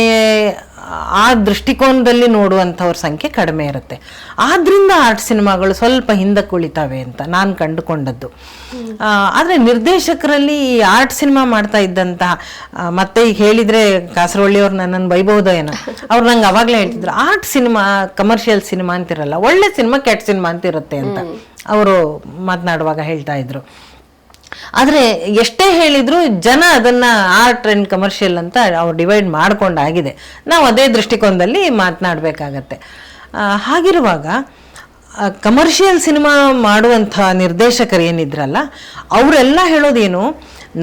ಆ ದೃಷ್ಟಿಕೋನದಲ್ಲಿ ನೋಡುವಂಥವ್ರ ಸಂಖ್ಯೆ ಕಡಿಮೆ ಇರುತ್ತೆ. ಆದ್ರಿಂದ ಆರ್ಟ್ ಸಿನಿಮಾಗಳು ಸ್ವಲ್ಪ ಹಿಂದಕ್ಕೆ ಉಳಿತಾವೆ ಅಂತ ನಾನು ಕಂಡುಕೊಂಡದ್ದು. ಆದರೆ ನಿರ್ದೇಶಕರಲ್ಲಿ ಈ ಆರ್ಟ್ ಸಿನಿಮಾ ಮಾಡ್ತಾ ಇದ್ದಂತಹ, ಮತ್ತೆ ಈಗ ಹೇಳಿದ್ರೆ ಕಾಸರವಳ್ಳಿಯವ್ರು ನನ್ನನ್ನು ಬೈಬಹುದು ಏನೋ, ಅವ್ರು ನಂಗೆ ಅವಾಗಲೇ ಹೇಳ್ತಿದ್ರು, ಆರ್ಟ್ ಸಿನಿಮಾ ಕಮರ್ಷಿಯಲ್ ಸಿನಿಮಾ ಅಂತಿರಲ್ಲ, ಒಳ್ಳೆ ಸಿನಿಮಾ ಕೆಟ್ಟ ಸಿನಿಮಾ ಅಂತ ಇರುತ್ತೆ ಅಂತ ಅವರು ಮಾತನಾಡುವಾಗ ಹೇಳ್ತಾ ಇದ್ರು. ಆದರೆ ಎಷ್ಟೇ ಹೇಳಿದ್ರು ಜನ ಅದನ್ನ ಆರ್ಟ್ ಅಂಡ್ ಕಮರ್ಷಿಯಲ್ ಅಂತ ಅವ್ರು ಡಿವೈಡ್ ಮಾಡ್ಕೊಂಡಾಗಿದೆ. ನಾವು ಅದೇ ದೃಷ್ಟಿಕೋನದಲ್ಲಿ ಮಾತನಾಡಬೇಕಾಗತ್ತೆ. ಹಾಗಿರುವಾಗ ಕಮರ್ಷಿಯಲ್ ಸಿನಿಮಾ ಮಾಡುವಂಥ ನಿರ್ದೇಶಕರು ಏನಿದ್ರಲ್ಲ, ಅವರೆಲ್ಲ ಹೇಳೋದೇನು,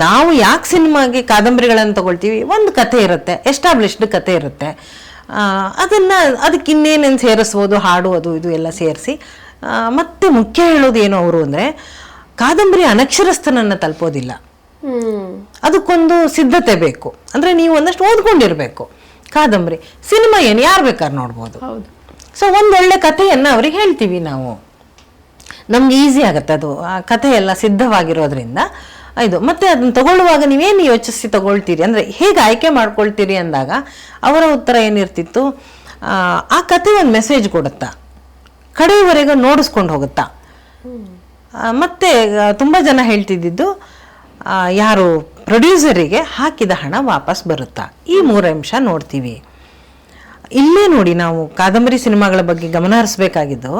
ನಾವು ಯಾಕೆ ಸಿನಿಮಾಗೆ ಕಾದಂಬರಿಗಳನ್ನು ತಗೊಳ್ತೀವಿ, ಒಂದು ಕಥೆ ಇರುತ್ತೆ, ಎಸ್ಟಾಬ್ಲಿಷ್ಡ್ ಕಥೆ ಇರುತ್ತೆ, ಅದಕ್ಕೆ ಇನ್ನೇನೇನು ಸೇರಿಸ್ಬೋದು, ಹಾಡು ಅದು ಇದು ಎಲ್ಲ ಸೇರಿಸಿ. ಮತ್ತೆ ಮುಖ್ಯ ಹೇಳೋದೇನು ಅವರು ಅಂದರೆ, ಕಾದಂಬರಿ ಅನಕ್ಷರಸ್ಥನನ್ನು ತಲುಪೋದಿಲ್ಲ, ಅದಕ್ಕೊಂದು ಸಿದ್ಧತೆ ಬೇಕು. ಅಂದರೆ ನೀವು ಒಂದಷ್ಟು ಓದ್ಕೊಂಡಿರ್ಬೇಕು. ಕಾದಂಬರಿ ಸಿನಿಮಾ ಏನು ಯಾರು ಬೇಕಾದ್ರೆ ನೋಡ್ಬೋದು. ಸೊ ಒಂದೊಳ್ಳೆ ಕಥೆಯನ್ನು ಅವ್ರಿಗೆ ಹೇಳ್ತೀವಿ ನಾವು, ನಮ್ಗೆ ಈಸಿ ಆಗುತ್ತೆ ಅದು, ಆ ಕಥೆ ಎಲ್ಲ ಸಿದ್ಧವಾಗಿರೋದ್ರಿಂದ ಇದು. ಮತ್ತೆ ಅದನ್ನ ತಗೊಳ್ಳುವಾಗ ನೀವೇನು ಯೋಚಿಸಿ ತಗೊಳ್ತೀರಿ, ಅಂದರೆ ಹೇಗೆ ಆಯ್ಕೆ ಮಾಡ್ಕೊಳ್ತೀರಿ ಅಂದಾಗ ಅವರ ಉತ್ತರ ಏನಿರ್ತಿತ್ತು, ಆ ಕಥೆ ಒಂದು ಮೆಸೇಜ್ ಕೊಡುತ್ತಾ, ಕಡೆಯವರೆಗೂ ನೋಡಿಸ್ಕೊಂಡು ಹೋಗುತ್ತಾ. ಮತ್ತೆ ತುಂಬ ಜನ ಹೇಳ್ತಿದ್ದಿದ್ದು, ಯಾರು ಪ್ರೊಡ್ಯೂಸರಿಗೆ ಹಾಕಿದ ಹಣ ವಾಪಸ್ ಬರುತ್ತಾ, ಈ 3 ಅಂಶ ನೋಡ್ತೀವಿ. ಇಲ್ಲೇ ನೋಡಿ, ನಾವು ಕಾದಂಬರಿ ಸಿನಿಮಾಗಳ ಬಗ್ಗೆ ಗಮನ ಹರಿಸ್ಬೇಕಾಗಿದ್ದು,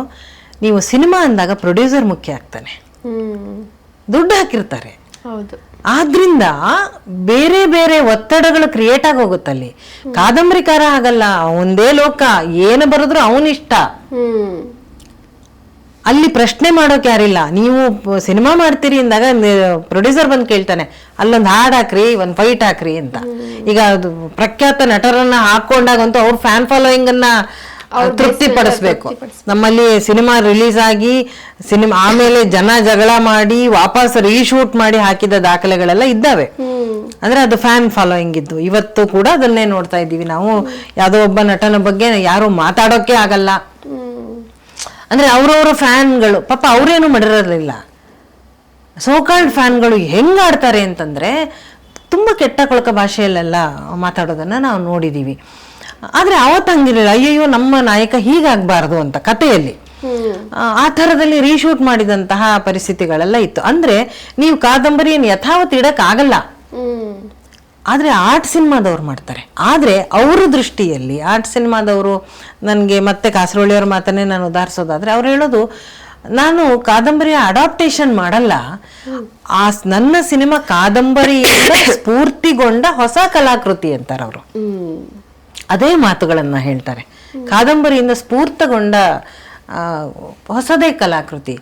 ನೀವು ಸಿನಿಮಾ ಅಂದಾಗ ಪ್ರೊಡ್ಯೂಸರ್ ಮುಖ್ಯ ಆಗ್ತಾನೆ, ದುಡ್ಡು ಹಾಕಿರ್ತಾರೆ. ಆದ್ರಿಂದ ಬೇರೆ ಬೇರೆ ಒತ್ತಡಗಳು ಕ್ರಿಯೇಟ್ ಆಗಿ ಹೋಗುತ್ತಲ್ಲಿ. ಕಾದಂಬರಿಕಾರ ಆಗಲ್ಲ, ಒಂದೇ ಲೋಕ, ಏನು ಬರೆದ್ರು ಅವನಿಷ್ಟ, ಅಲ್ಲಿ ಪ್ರಶ್ನೆ ಮಾಡೋಕೆ ಯಾರಿಲ್ಲ. ನೀವು ಸಿನಿಮಾ ಮಾಡ್ತೀರಿ ಅಂದಾಗ ಪ್ರೊಡ್ಯೂಸರ್ ಬಂದು ಕೇಳ್ತಾನೆ, ಅಲ್ಲೊಂದು ಹಾಡು ಹಾಕ್ರಿ, ಒಂದು ಫೈಟ್ ಹಾಕ್ರಿ ಅಂತ. ಈಗ ಅದು ಪ್ರಖ್ಯಾತ ನಟರನ್ನ ಹಾಕೊಂಡಾಗಂತೂ ಅವ್ರ ಫ್ಯಾನ್ ಫಾಲೋಯಿಂಗ್ ಅನ್ನ ತೃಪ್ತಿ ಪಡಿಸ್ಬೇಕು. ನಮ್ಮಲ್ಲಿ ಸಿನಿಮಾ ರಿಲೀಸ್ ಆಗಿ ಆಮೇಲೆ ಜನ ಜಗಳ ಮಾಡಿ ವಾಪಸ್ ರೀಶೂಟ್ ಮಾಡಿ ಹಾಕಿದ ದಾಖಲೆಗಳೆಲ್ಲ ಇದ್ದಾವೆ. ಅಂದ್ರೆ ಅದು ಫ್ಯಾನ್ ಫಾಲೋಯಿಂಗ್ ಇದ್ದು ಇವತ್ತು ಕೂಡ ಅದನ್ನೇ ನೋಡ್ತಾ ಇದ್ದೀವಿ ನಾವು. ಯಾವುದೋ ಒಬ್ಬ ನಟನ ಬಗ್ಗೆ ಯಾರು ಮಾತಾಡೋಕೆ ಆಗಲ್ಲ, ಅಂದ್ರೆ ಅವ್ರವ್ರ ಫ್ಯಾನ್ಗಳು ಪಾಪ ಅವ್ರೇನು ಮಾಡಿರಲಿಲ್ಲ. ಸೋಕಾಲ್ಡ್ ಫ್ಯಾನ್ಗಳು ಹೆಂಗ್ ಆಡ್ತಾರೆ ಅಂತಂದ್ರೆ ತುಂಬಾ ಕೆಟ್ಟ ಕೊಳಕ ಭಾಷೆಯಲ್ಲೆಲ್ಲ ಮಾತಾಡೋದನ್ನ ನಾವು ನೋಡಿದೀವಿ. ಆದ್ರೆ ಅವತ್ತು ಹಂಗಿರಲಿಲ್ಲ, ಅಯ್ಯಯ್ಯೋ ನಮ್ಮ ನಾಯಕ ಹೀಗಾಗಬಾರ್ದು ಅಂತ ಕಥೆಯಲ್ಲಿ ಆ ಥರದಲ್ಲಿ ರೀಶೂಟ್ ಮಾಡಿದಂತಹ ಪರಿಸ್ಥಿತಿಗಳೆಲ್ಲ ಇತ್ತು. ಅಂದ್ರೆ ನೀವು ಕಾದಂಬರಿಯನ್ನು ಯಥಾವತ್ ಇಡಕ್ ಆಗಲ್ಲ, ಆದ್ರೆ ಆರ್ಟ್ ಸಿನಿಮಾದವ್ರು ಮಾಡ್ತಾರೆ. ಆದ್ರೆ ಅವ್ರ ದೃಷ್ಟಿಯಲ್ಲಿ ಆರ್ಟ್ ಸಿನಿಮಾದವರು, ನನಗೆ ಮತ್ತೆ ಕಾಸರವಳ್ಳಿಯವ್ರ ಮಾತನ್ನೇ ನಾನು ಉದಾಹರಿಸೋದಾದ್ರೆ, ಅವ್ರು ಹೇಳೋದು, ನಾನು ಕಾದಂಬರಿಯ ಅಡಾಪ್ಟೇಷನ್ ಮಾಡಲ್ಲ, ನನ್ನ ಸಿನಿಮಾ ಕಾದಂಬರಿಯಿಂದ ಸ್ಫೂರ್ತಿಗೊಂಡ ಹೊಸ ಕಲಾಕೃತಿ ಅಂತಾರೆ ಅವರು. ಅದೇ ಮಾತುಗಳನ್ನ ಹೇಳ್ತಾರೆ, ಕಾದಂಬರಿಯಿಂದ ಸ್ಫೂರ್ತಗೊಂಡ ಹೊಸದೇ ಕಲಾಕೃತಿ.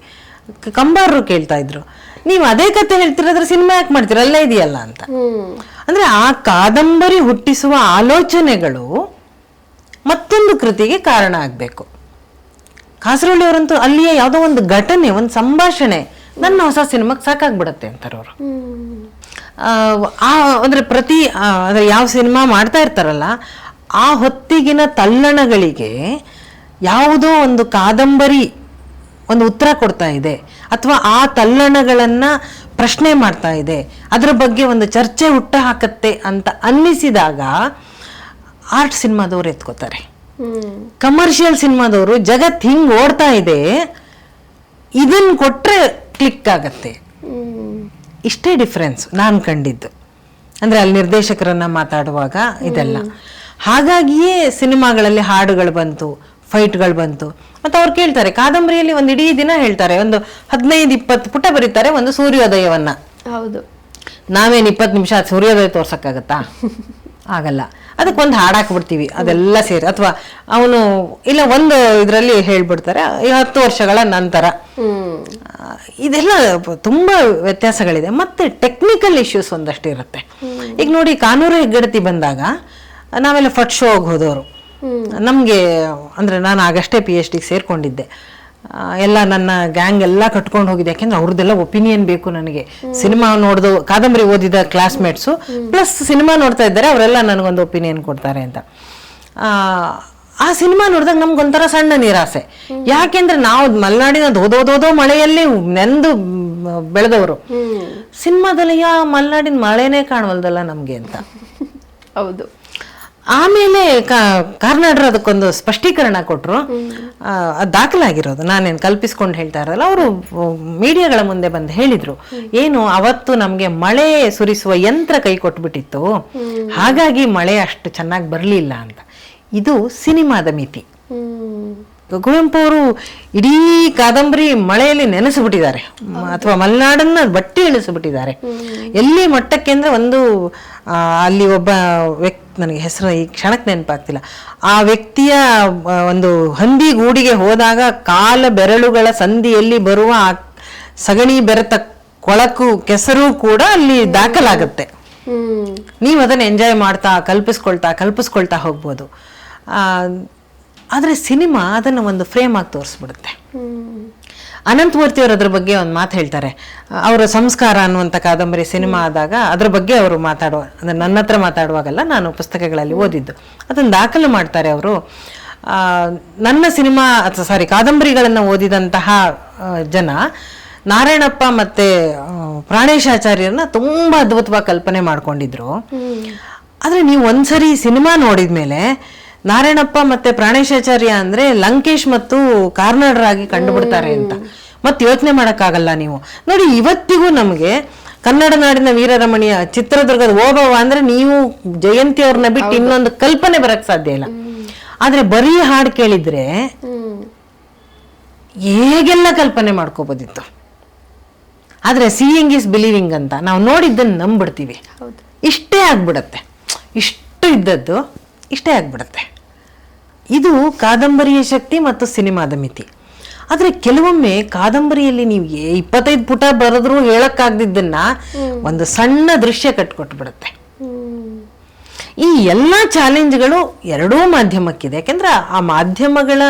ಕಂಬಾರರು ಕೇಳ್ತಾ ಇದ್ರು, ನೀವು ಅದೇ ಕತೆ ಹೇಳ್ತಿರೋದ್ರೆ ಸಿನಿಮಾ ಯಾಕೆ ಮಾಡ್ತೀರ, ಅಲ್ಲೇ ಇದೆಯಲ್ಲ ಅಂತ. ಅಂದ್ರೆ ಆ ಕಾದಂಬರಿ ಹುಟ್ಟಿಸುವ ಆಲೋಚನೆಗಳು ಮತ್ತೊಂದು ಕೃತಿಗೆ ಕಾರಣ ಆಗ್ಬೇಕು. ಕಾಸರವಳ್ಳಿಯವರಂತೂ ಅಲ್ಲಿಯೇ ಯಾವುದೋ ಒಂದು ಘಟನೆ, ಒಂದು ಸಂಭಾಷಣೆ ನನ್ನ ಹೊಸ ಸಿನಿಮಾಗೆ ಸಾಕಾಗ್ಬಿಡತ್ತೆ ಅಂತಾರೆ ಅವರು. ಅಂದ್ರೆ ಅಂದ್ರೆ ಯಾವ ಸಿನಿಮಾ ಮಾಡ್ತಾ ಇರ್ತಾರಲ್ಲ, ಆ ಹೊತ್ತಿಗಿನ ತಲ್ಲಣಗಳಿಗೆ ಯಾವುದೋ ಒಂದು ಕಾದಂಬರಿ ಒಂದು ಉತ್ತರ ಕೊಡ್ತಾ ಇದೆ, ಅಥವಾ ಆ ತಲ್ಲಣಗಳನ್ನ ಪ್ರಶ್ನೆ ಮಾಡ್ತಾ ಇದೆ, ಅದರ ಬಗ್ಗೆ ಒಂದು ಚರ್ಚೆ ಹುಟ್ಟ ಹಾಕತ್ತೆ ಅಂತ ಅನ್ನಿಸಿದಾಗ ಆರ್ಟ್ ಸಿನಿಮಾದವ್ರು ಎತ್ಕೋತಾರೆ. ಕಮರ್ಷಿಯಲ್ ಸಿನಿಮಾದವರು ಜಗತ್ ಹಿಂಗ್ ಓಡ್ತಾ ಇದೆ, ಇದನ್ನ ಕೊಟ್ರೆ ಕ್ಲಿಕ್ ಆಗತ್ತೆ. ಇಷ್ಟೇ ಡಿಫ್ರೆನ್ಸ್ ನಾನು ಕಂಡಿದ್ದು. ಅಂದ್ರೆ ಅಲ್ಲಿ ನಿರ್ದೇಶಕರನ್ನ ಮಾತಾಡುವಾಗ ಇದೆಲ್ಲ. ಹಾಗಾಗಿಯೇ ಸಿನಿಮಾಗಳಲ್ಲಿ ಹಾಡುಗಳು ಬಂತು, ಫೈಟ್ಗಳು ಬಂತು. ಮತ್ತೆ ಅವ್ರು ಕೇಳ್ತಾರೆ, ಕಾದಂಬರಿಯಲ್ಲಿ ಒಂದು ಇಡೀ ದಿನ ಹೇಳ್ತಾರೆ, ಒಂದು 15-20 ಪುಟ ಬರೀತಾರೆ ಒಂದು ಸೂರ್ಯೋದಯವನ್ನ. ಹೌದು, ನಾವೇನು 20 ನಿಮಿಷ ಸೂರ್ಯೋದಯ ತೋರ್ಸಕ್ಕಾಗತ್ತಾ? ಆಗಲ್ಲ. ಅದಕ್ಕೊಂದು ಹಾಡಾಕ್ಬಿಡ್ತೀವಿ ಅದೆಲ್ಲ ಸೇರಿ. ಅಥವಾ ಅವನು ಇಲ್ಲ ಒಂದು ಇದರಲ್ಲಿ ಹೇಳ್ಬಿಡ್ತಾರೆ 10 ವರ್ಷಗಳ ನಂತರ. ಇದೆಲ್ಲ ತುಂಬಾ ವ್ಯತ್ಯಾಸಗಳಿದೆ. ಮತ್ತೆ ಟೆಕ್ನಿಕಲ್ ಇಶ್ಯೂಸ್ ಒಂದಷ್ಟು ಇರುತ್ತೆ. ಈಗ ನೋಡಿ, ಕಾನೂರು ಹೆಗ್ಗಡತಿ ಬಂದಾಗ ನಾವೆಲ್ಲ ಫಟ್ ಶೋ ಹೋದವರು. ನಮಗೆ ಅಂದ್ರೆ ನಾನು ಆಗಷ್ಟೇ PhD ಸೇರ್ಕೊಂಡಿದ್ದೆ. ಎಲ್ಲ ನನ್ನ ಗ್ಯಾಂಗ್ ಎಲ್ಲ ಕಟ್ಕೊಂಡು ಹೋಗಿದೆ. ಯಾಕೆಂದ್ರೆ ಅವ್ರದ್ದೆಲ್ಲ ಒಪಿನಿಯನ್ ಬೇಕು ನನಗೆ. ಸಿನಿಮಾ ನೋಡ್ದು ಕಾದಂಬರಿ ಓದಿದ ಕ್ಲಾಸ್ಮೇಟ್ಸು ಪ್ಲಸ್ ಸಿನಿಮಾ ನೋಡ್ತಾ ಇದ್ದಾರೆ, ಅವರೆಲ್ಲ ನನಗೊಂದು ಒಪಿನಿಯನ್ ಕೊಡ್ತಾರೆ ಅಂತ. ಆ ಸಿನಿಮಾ ನೋಡಿದಾಗ ನಮ್ಗೊಂಥರ ಸಣ್ಣ ನಿರಾಸೆ. ಯಾಕೆಂದ್ರೆ ನಾವು ಮಲೆನಾಡಿನ ದೋದೋದೋದೋ ಮಳೆಯಲ್ಲಿ ನೆಂದು ಬೆಳೆದವರು. ಸಿನಿಮಾದಲ್ಲಿ ಮಲೆನಾಡಿನ ಮಳೆನೇ ಕಾಣವಲ್ದಲ್ಲ ನಮ್ಗೆ ಅಂತ. ಹೌದು. ಆಮೇಲೆ ಕಾರ್ನಾಡ್ರು ಅದಕ್ಕೊಂದು ಸ್ಪಷ್ಟೀಕರಣ ಕೊಟ್ಟರು. ಅದು ದಾಖಲಾಗಿರೋದು, ನಾನೇನು ಕಲ್ಪಿಸ್ಕೊಂಡು ಹೇಳ್ತಾ ಇರಲ್ಲ. ಅವರು ಮೀಡಿಯಾಗಳ ಮುಂದೆ ಬಂದು ಹೇಳಿದ್ರು, ಏನು ಅವತ್ತು ನಮಗೆ ಮಳೆ ಸುರಿಸುವ ಯಂತ್ರ ಕೈ ಕೊಟ್ಬಿಟ್ಟಿತ್ತು, ಹಾಗಾಗಿ ಮಳೆ ಅಷ್ಟು ಚೆನ್ನಾಗಿ ಬರಲಿಲ್ಲ ಅಂತ. ಇದು ಸಿನಿಮಾದ ಮಿತಿ. ಕುವೆಂಪು ಅವರು ಇಡೀ ಕಾದಂಬರಿ ಮಳೆಯಲ್ಲಿ ನೆನೆಸಿಬಿಟ್ಟಿದ್ದಾರೆ, ಅಥವಾ ಮಲೆನಾಡನ್ನ ಬಟ್ಟಿ ಇಳಿಸಿಬಿಟ್ಟಿದ್ದಾರೆ. ಎಲ್ಲಿ ಮಟ್ಟಕ್ಕೆ ಅಂದ್ರೆ ಒಂದು ಅಲ್ಲಿ ಒಬ್ಬ ವ್ಯಕ್ತಿ, ನನಗೆ ಹೆಸರು ಈ ಕ್ಷಣಕ್ಕೆ ನೆನಪಾಗ್ತಿಲ್ಲ, ಆ ವ್ಯಕ್ತಿಯ ಒಂದು ಹಂದಿ ಗೂಡಿಗೆ ಹೋದಾಗ ಕಾಲ ಬೆರಳುಗಳ ಸಂಧಿಯಲ್ಲಿ ಬರುವ ಸಗಣಿ ಬೆರೆತ ಕೊಳಕು ಕೆಸರು ಕೂಡ ಅಲ್ಲಿ ದಾಖಲಾಗುತ್ತೆ. ನೀವು ಅದನ್ನ ಎಂಜಾಯ್ ಮಾಡ್ತಾ ಕಲ್ಪಿಸ್ಕೊಳ್ತಾ ಹೋಗ್ಬೋದು. ಆದರೆ ಸಿನಿಮಾ ಅದನ್ನು ಒಂದು ಫ್ರೇಮ್ ಆಗಿ ತೋರಿಸ್ಬಿಡುತ್ತೆ. ಅನಂತಮೂರ್ತಿ ಅವರು ಅದ್ರ ಬಗ್ಗೆ ಒಂದು ಮಾತು ಹೇಳ್ತಾರೆ. ಅವರ ಸಂಸ್ಕಾರ ಅನ್ನುವಂಥ ಕಾದಂಬರಿ ಸಿನಿಮಾ ಆದಾಗ ಅದ್ರ ಬಗ್ಗೆ ಅವರು ಅಂದ್ರೆ ನನ್ನ ಹತ್ರ ಮಾತಾಡುವಾಗಲ್ಲ, ನಾನು ಪುಸ್ತಕಗಳಲ್ಲಿ ಓದಿದ್ದು, ಅದನ್ನು ದಾಖಲು ಮಾಡ್ತಾರೆ ಅವರು. ನನ್ನ ಸಿನಿಮಾ ಕಾದಂಬರಿಗಳನ್ನು ಓದಿದಂತಹ ಜನ ನಾರಾಯಣಪ್ಪ ಮತ್ತೆ ಪ್ರಾಣೇಶಾಚಾರ್ಯರನ್ನ ತುಂಬಾ ಅದ್ಭುತವಾಗಿ ಕಲ್ಪನೆ ಮಾಡ್ಕೊಂಡಿದ್ರು. ಆದ್ರೆ ನೀವು ಒಂದ್ಸರಿ ಸಿನಿಮಾ ನೋಡಿದ್ಮೇಲೆ ನಾರಾಯಣಪ್ಪ ಮತ್ತೆ ಪ್ರಾಣೇಶಾಚಾರ್ಯ ಅಂದ್ರೆ ಲಂಕೇಶ್ ಮತ್ತು ಕಾರ್ನಾಡರಾಗಿ ಕಂಡುಬಿಡ್ತಾರೆ ಅಂತ ಮತ್ತೆ ಯೋಚನೆ ಮಾಡಕ್ಕಾಗಲ್ಲ. ನೀವು ನೋಡಿ, ಇವತ್ತಿಗೂ ನಮಗೆ ಕನ್ನಡ ನಾಡಿನ ವೀರರಮಣಿಯ ಚಿತ್ರದುರ್ಗದ ಓಬವ್ವ ಅಂದ್ರೆ ನೀವು ಜಯಂತಿ ಅವ್ರನ್ನ ಬಿಟ್ಟು ಇನ್ನೊಂದು ಕಲ್ಪನೆ ಬರಕ್ ಸಾಧ್ಯ ಇಲ್ಲ. ಆದ್ರೆ ಬರೀ ಹಾಡು ಕೇಳಿದ್ರೆ ಹೇಗೆಲ್ಲ ಕಲ್ಪನೆ ಮಾಡ್ಕೋಬೋದಿತ್ತು. ಆದ್ರೆ ಸೀಯಿಂಗ್ ಇಸ್ ಬಿಲೀವಿಂಗ್ ಅಂತ ನಾವು ನೋಡಿದ್ದನ್ನು ನಂಬಿಡ್ತೀವಿ. ಇಷ್ಟೇ ಆಗ್ಬಿಡತ್ತೆ, ಇಷ್ಟು ಇದ್ದದ್ದು ಇಷ್ಟೇ ಆಗ್ಬಿಡತ್ತೆ. ಇದು ಕಾದಂಬರಿಯ ಶಕ್ತಿ ಮತ್ತು ಸಿನಿಮಾದ ಮಿತಿ. ಆದ್ರೆ ಕೆಲವೊಮ್ಮೆ ಕಾದಂಬರಿಯಲ್ಲಿ ನೀವು 25 ಪುಟ ಬರೆದ್ರೂ ಹೇಳಕ್ಕಾಗ್ದಿದ್ದನ್ನ ಒಂದು ಸಣ್ಣ ದೃಶ್ಯ ಕಟ್ಕೊಟ್ಬಿಡುತ್ತೆ. ಈ ಎಲ್ಲ ಚಾಲೆಂಜ್ಗಳು ಎರಡೂ ಮಾಧ್ಯಮಕ್ಕಿದೆ. ಯಾಕೆಂದ್ರೆ ಆ ಮಾಧ್ಯಮಗಳ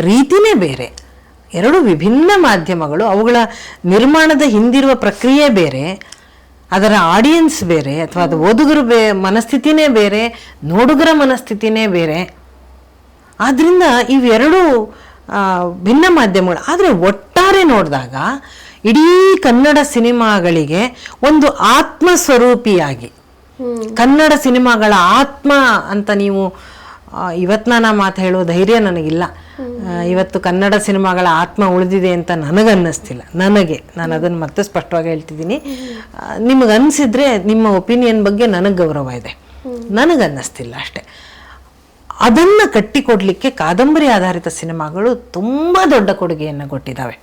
ರೀತಿನೇ ಬೇರೆ, ಎರಡು ವಿಭಿನ್ನ ಮಾಧ್ಯಮಗಳು. ಅವುಗಳ ನಿರ್ಮಾಣದ ಹಿಂದಿರುವ ಪ್ರಕ್ರಿಯೆ ಬೇರೆ, ಅದರ ಆಡಿಯನ್ಸ್ ಬೇರೆ, ಅಥವಾ ಅದು ಓದುಗರ ಮನಸ್ಥಿತಿನೇ ಬೇರೆ, ನೋಡುಗರ ಮನಸ್ಥಿತಿನೇ ಬೇರೆ. ಆದ್ರಿಂದ ಇವೆರಡು ಭಿನ್ನ ಮಾಧ್ಯಮಗಳು. ಆದರೆ ಒಟ್ಟಾರೆ ನೋಡಿದಾಗ ಇಡೀ ಕನ್ನಡ ಸಿನಿಮಾಗಳಿಗೆ ಒಂದು ಆತ್ಮ ಸ್ವರೂಪಿಯಾಗಿ, ಕನ್ನಡ ಸಿನಿಮಾಗಳ ಆತ್ಮ ಅಂತ ನೀವು ಇವತ್ತು ನಾನು ಮಾತು ಹೇಳೋ ಧೈರ್ಯ ನನಗಿಲ್ಲ. ಇವತ್ತು ಕನ್ನಡ ಸಿನಿಮಾಗಳ ಆತ್ಮ ಉಳಿದಿದೆ ಅಂತ ನನಗನ್ನಿಸ್ತಿಲ್ಲ. ನಾನು ಅದನ್ನು ಮತ್ತೆ ಸ್ಪಷ್ಟವಾಗಿ ಹೇಳ್ತಿದ್ದೀನಿ. ನಿಮಗನ್ಸಿದ್ರೆ ನಿಮ್ಮ ಒಪಿನಿಯನ್ ಬಗ್ಗೆ ನನಗೆ ಗೌರವ ಇದೆ, ನನಗನ್ನಿಸ್ತಿಲ್ಲ ಅಷ್ಟೆ. ಅದನ್ನು ಕಟ್ಟಿಕೊಡ್ಲಿಕ್ಕೆ ಕಾದಂಬರಿ ಆಧಾರಿತ ಸಿನಿಮಾಗಳು ತುಂಬ ದೊಡ್ಡ ಕೊಡುಗೆಯನ್ನು ಕೊಟ್ಟಿದ್ದಾವೆ.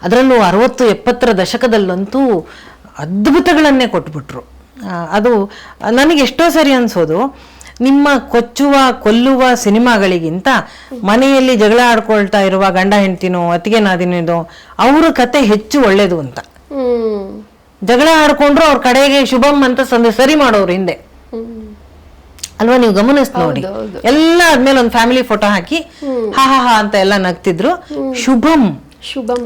ಅದರಲ್ಲೂ 60-70ರ ದಶಕದಲ್ಲಂತೂ ಅದ್ಭುತಗಳನ್ನೇ ಕೊಟ್ಬಿಟ್ರು. ಅದು ನನಗೆ ಎಷ್ಟೋ ಸರಿ ಅನ್ಸೋದು, ನಿಮ್ಮ ಕೊಲ್ಲುವ ಸಿನಿಮಾಗಳಿಗಿಂತ ಮನೆಯಲ್ಲಿ ಜಗಳ ಆಡ್ಕೊಳ್ತಾ ಇರುವ ಗಂಡ ಹೆಂಡ್ತಿನೋ ಅತ್ತಿಗೆ ನಾದಿನೋ ಅವರ ಕತೆ ಹೆಚ್ಚು ಒಳ್ಳೇದು ಅಂತ. ಜಗಳ ಆಡ್ಕೊಂಡ್ರು ಅವ್ರ ಕಡೆಗೆ ಶುಭಂ ಅಂತ ಸರಿ ಮಾಡೋರು ಹಿಂದೆ ಅಲ್ವಾ? ನೀವು ಗಮನಿಸ್ ನೋಡಿ, ಎಲ್ಲ ಆದ್ಮೇಲೆ ಒಂದು ಫ್ಯಾಮಿಲಿ ಫೋಟೋ ಹಾಕಿ ಹಾ ಹಾ ಹಾ ಅಂತ ಎಲ್ಲ ನಗ್ತಿದ್ರು. ಶುಭಂ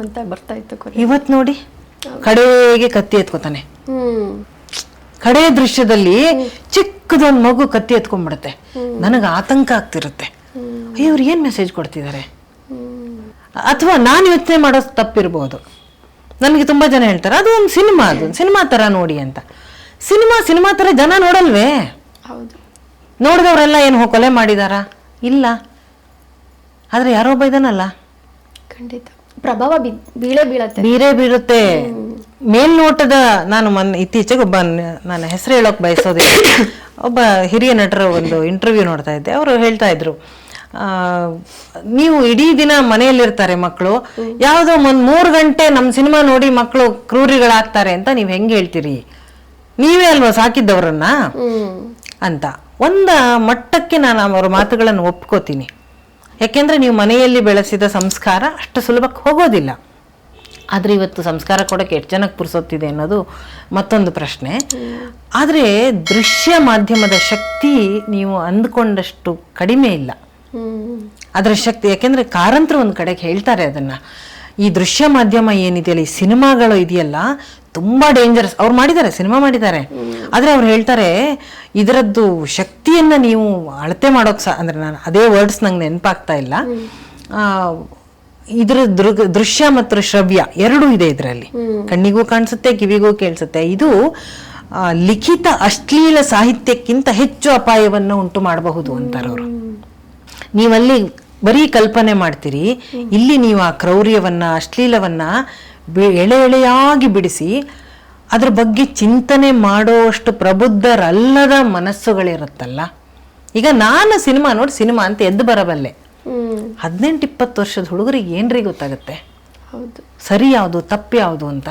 ಅಂತ ಬರ್ತಾ ಇತ್ತು. ಇವತ್ ನೋಡಿ ಕಡೆಗೆ ಕತ್ತಿ ಎತ್ಕೋತಾನೆ. ಕಡೆ ದೃಶ್ಯದಲ್ಲಿ ಚಿಕ್ಕದೊಂದು ಮಗು ಕತ್ತಿ ಎತ್ಕೊಂಡ್ಬಿಡುತ್ತೆ. ನನಗೆ ಆತಂಕ ಆಗ್ತಿರುತ್ತೆ, ಇವ್ರು ಏನ್ ಮೆಸೇಜ್ ಕೊಡ್ತಿದ್ದಾರೆ? ಅಥವಾ ನಾನು ಯೋಚನೆ ಮಾಡೋದು ತಪ್ಪಿರ್ಬೋದು. ನನಗೆ ತುಂಬ ಜನ ಹೇಳ್ತಾರೆ ಅದು ಒಂದು ಸಿನಿಮಾ ಥರ ನೋಡಿ ಅಂತ. ಸಿನಿಮಾ ಥರ ಜನ ನೋಡಲ್ವೇ? ಹೌದು. ನೋಡಿದವರೆಲ್ಲ ಏನು ಕೊಲೆ ಮಾಡಿದಾರಾ? ಇಲ್ಲ. ಆದರೆ ಯಾರೋ ಒಬ್ಬ ಇದಾನಲ್ಲ, ಖಂಡಿತ ಪ್ರಭಾವ ಬೀಳುತ್ತೆ. ಮೇಲ್ನೋಟದ ನಾನು ಇತ್ತೀಚೆಗೆ ನಾನು ಹೆಸರು ಹೇಳೋಕೆ ಬಯಸೋದಿಲ್ಲ, ಒಬ್ಬ ಹಿರಿಯ ನಟರ ಒಂದು ಇಂಟರ್ವ್ಯೂ ನೋಡ್ತಾ ಇದ್ದೆ. ಅವರು ಹೇಳ್ತಾ ಇದ್ರು, ನೀವು ಇಡೀ ದಿನ ಮನೆಯಲ್ಲಿರ್ತಾರೆ ಮಕ್ಕಳು, ಯಾವುದೋ ಒಂದು 3 ಗಂಟೆ ನಮ್ಮ ಸಿನಿಮಾ ನೋಡಿ ಮಕ್ಕಳು ಕ್ರೂರಿಗಳಾಗ್ತಾರೆ ಅಂತ ನೀವು ಹೆಂಗೆ ಹೇಳ್ತೀರಿ? ನೀವೇ ಅಲ್ವಾ ಸಾಕಿದ್ದವ್ರನ್ನ ಅಂತ. ಒಂದು ಮಟ್ಟಕ್ಕೆ ನಾನು ಅವರ ಮಾತುಗಳನ್ನು ಒಪ್ಕೋತೀನಿ. ಯಾಕೆಂದ್ರೆ ನೀವು ಮನೆಯಲ್ಲಿ ಬೆಳೆಸಿದ ಸಂಸ್ಕಾರ ಅಷ್ಟು ಸುಲಭಕ್ಕೆ ಹೋಗೋದಿಲ್ಲ. ಆದರೆ ಇವತ್ತು ಸಂಸ್ಕಾರ ಕೊಡೋಕ್ಕೆ ಎಷ್ಟು ಜನಕ್ಕೆ ಪುರ್ಸೊತ್ತಿದೆ ಅನ್ನೋದು ಮತ್ತೊಂದು ಪ್ರಶ್ನೆ. ಆದರೆ ದೃಶ್ಯ ಮಾಧ್ಯಮದ ಶಕ್ತಿ ನೀವು ಅಂದ್ಕೊಂಡಷ್ಟು ಕಡಿಮೆ ಇಲ್ಲ. ಅದರ ಶಕ್ತಿ, ಯಾಕೆಂದ್ರೆ ಕಾರಂತರು ಒಂದು ಕಡೆಗೆ ಹೇಳ್ತಾರೆ ಅದನ್ನ, ಈ ದೃಶ್ಯ ಮಾಧ್ಯಮ ಏನಿದೆಯಲ್ಲ, ಈ ಸಿನಿಮಾಗಳು ಇದೆಯಲ್ಲ, ತುಂಬಾ ಡೇಂಜರಸ್. ಅವ್ರು ಮಾಡಿದ್ದಾರೆ, ಸಿನಿಮಾ ಮಾಡಿದ್ದಾರೆ. ಆದರೆ ಅವ್ರು ಹೇಳ್ತಾರೆ ಇದರದ್ದು ಶಕ್ತಿಯನ್ನ ನೀವು ಅಳತೆ ಮಾಡೋಕೆ ಅಂದ್ರೆ ನಾನು ಅದೇ ವರ್ಡ್ಸ್ ನಂಗೆ ನೆನಪಾಗ್ತಾ ಇಲ್ಲ. ಇದ್ರ ದೃಶ್ಯ ಮತ್ತು ಶ್ರವ್ಯ ಎರಡೂ ಇದೆ ಇದರಲ್ಲಿ. ಕಣ್ಣಿಗೂ ಕಾಣಿಸುತ್ತೆ, ಕಿವಿಗೂ ಕೇಳಿಸುತ್ತೆ. ಇದು ಲಿಖಿತ ಅಶ್ಲೀಲ ಸಾಹಿತ್ಯಕ್ಕಿಂತ ಹೆಚ್ಚು ಅಪಾಯವನ್ನು ಉಂಟು ಮಾಡಬಹುದು ಅಂತಾರೆ ಅವರು. ನೀವಲ್ಲಿ ಬರೀ ಕಲ್ಪನೆ ಮಾಡ್ತೀರಿ, ಇಲ್ಲಿ ನೀವು ಆ ಕ್ರೌರ್ಯವನ್ನ, ಅಶ್ಲೀಲವನ್ನ ಎಳೆಯಾಗಿ ಬಿಡಿಸಿ ಅದ್ರ ಬಗ್ಗೆ ಚಿಂತನೆ ಮಾಡೋಷ್ಟು ಪ್ರಬುದ್ಧರಲ್ಲದ ಮನಸ್ಸುಗಳಿರುತ್ತಲ್ಲ. ಈಗ ನಾನು ಸಿನಿಮಾ ನೋಡಿ ಸಿನಿಮಾ ಅಂತ ಎದ್ದು ಬರಬಲ್ಲೆ. 18-20 ವರ್ಷದ ಹುಡುಗರಿಗೆ ಏನ್ರಿ ಗೊತ್ತಾಗುತ್ತೆ ಸರಿ ಯಾವುದು ತಪ್ಪು ಯಾವುದು ಅಂತ?